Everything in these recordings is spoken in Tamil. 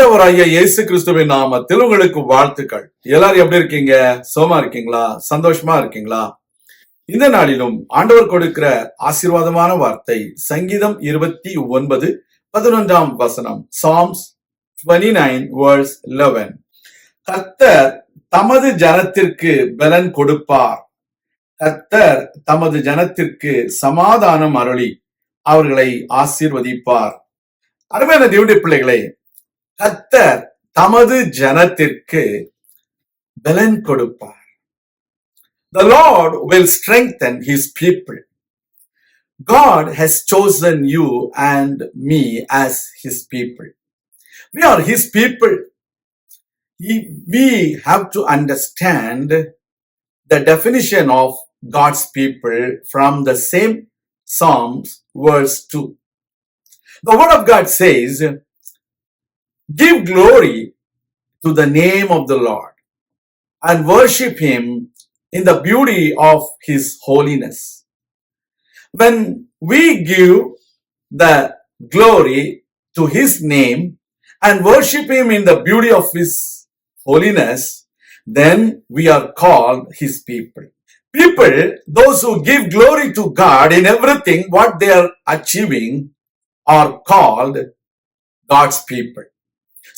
ஆண்டவராகிய இயேசு கிறிஸ்துவின் நாமத்தில் உங்களுக்கு வாழ்த்துக்கள். எல்லாரும் எப்படி இருக்கீங்க? சோமா இருக்கீங்களா? சந்தோஷமா இருக்கீங்களா? இந்த நாளிலும் ஆண்டவர் கொடுக்கிற ஆசீர்வாதமான வார்த்தை சங்கீதம் 29:11 வசனம். Psalms 29:11. கர்த்தர் தமது ஜனத்திற்கு பலன் கொடுப்பார். கர்த்தர் தமது ஜனத்திற்கு சமாதானம் அருளி அவர்களை ஆசீர்வதிப்பார். அருமையான தேவனுடைய பிள்ளைகளே, கர்த்தர் தமது ஜனத்திற்கு பலன் கொடுப்பார். The Lord will strengthen his people. God has chosen you and me as his people. We are his people. We have to understand the definition of God's people from the same Psalms verse 2. The word of God says, "Give glory to the name of the Lord and worship him in the beauty of his holiness." When we give the glory to his name and worship him in the beauty of his holiness, then we are called his people. People, those who give glory to God in everything what they are achieving, are called God's people.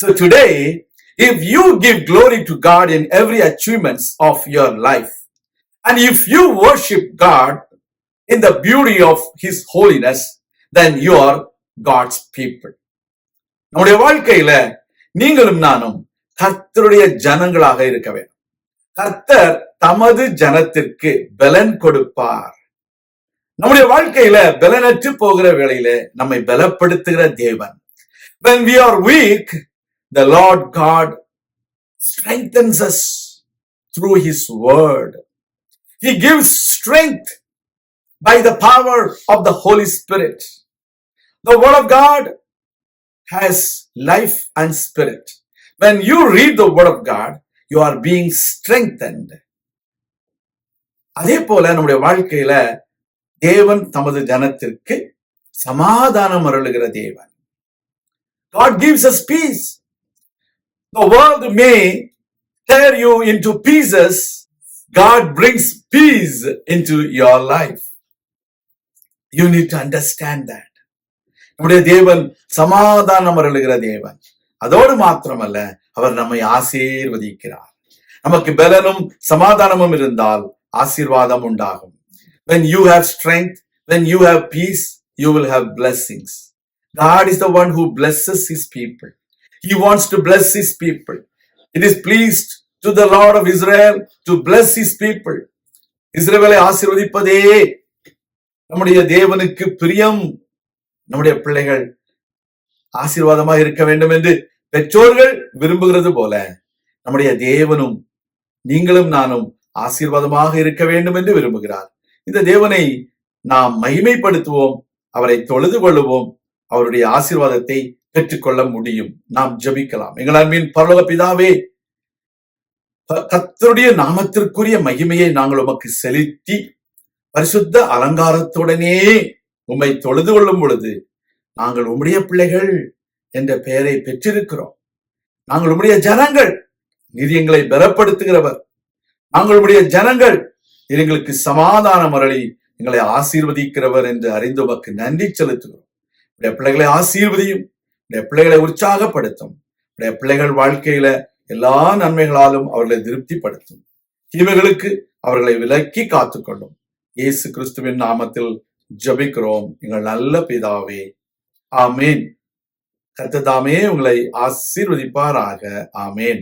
So today, if you give glory to God in every achievements of your life, and if you worship God in the beauty of his holiness, then you are God's people. நம்முடைய வாழ்க்கையில நீங்களும் நானும் கர்த்தருடைய ஜனங்களாக இருக்க வேண்டும். கர்த்தர் தமது ஜனத்திற்கு பலன் கொடுப்பார். நம்முடைய வாழ்க்கையில பலனற்று போகிற வேளையில நம்மை பலப்படுத்துகிற தேவன். When we are weak, the Lord God strengthens us through his word. He gives strength by the power of the Holy Spirit. The word of God has life and spirit. When you read the word of God, you are being strengthened. அதே போல நம்முடைய வாழ்க்கையில தேவன் தமது ஜனத்திற்கு சமாதானம் அருளுகிற தேவன். God gives us peace. The world may tear you into pieces. God brings peace into your life. You need to understand that. நம்முடைய தேவன் சமாதானம் அருளுகிற தேவன். அதோடு மாத்திரமல்ல, அவர் நம்மை ஆசீர்வதிக்கிறார். நமக்கு பலனும் சமாதானமும் இருந்தால் ஆசீர்வாதம் உண்டாகும். When you have strength, when you have peace, you will have blessings. God is the one who blesses his people. He wants to bless his people. It is pleased to the Lord of Israel to bless his people. இஸ்ரவேலை ஆசீர்வதிப்பதே நம்முடைய தேவனுக்கு பிரியம். நம்முடைய பிள்ளைகள் ஆசீர்வாதமாக இருக்க வேண்டும் என்று பெற்றோர்கள் விரும்புகிறது போல நம்முடைய தேவனும் நீங்களும் நானும் ஆசீர்வாதமாக இருக்க வேண்டும் என்று விரும்புகிறார். இந்த தேவனை நாம் மகிமைப்படுத்துவோம், அவரை தொழுது கொள்ளுவோம், அவருடைய ஆசீர்வாதத்தை பெற்றுக்கொள்ள முடியும். நாம் ஜெபிக்கலாம். எங்கள் அன்பின் பரலோக பிதாவே, கர்த்தருடைய நாமத்திற்குரிய மகிமையை நாங்கள் உமக்கு செலுத்தி பரிசுத்த அலங்காரத்துடனே உம்மை தொழுது கொள்ளும் பொழுது நாங்கள் உம்முடைய பிள்ளைகள் என்ற பெயரை பெற்றிருக்கிறோம். நாங்கள் உம்முடைய ஜனங்கள், நீர் எங்களை பலப்படுத்துகிறவர். நாங்கள் உம்முடைய ஜனங்கள், எங்களுக்கு சமாதானம் அருளி எங்களை ஆசீர்வதிக்கிறவர் என்று அறிந்து உமக்கு நன்றி செலுத்துகிறோம். உடைய பிள்ளைகளை ஆசீர்வதியும், உடைய பிள்ளைகளை உற்சாகப்படுத்தும், உடைய பிள்ளைகள் வாழ்க்கையில எல்லா நன்மைகளாலும் அவர்களை திருப்திப்படுத்தும். தீமைகளுக்கு அவர்களை விலக்கி காத்துக்கொள்ளும். இயேசு கிறிஸ்துவின் நாமத்தில் ஜெபிக்கிறோம் எங்கள் நல்ல பிதாவே, ஆமேன். கர்த்தர் தாமே உங்களை ஆசீர்வதிப்பாராக. ஆமேன்.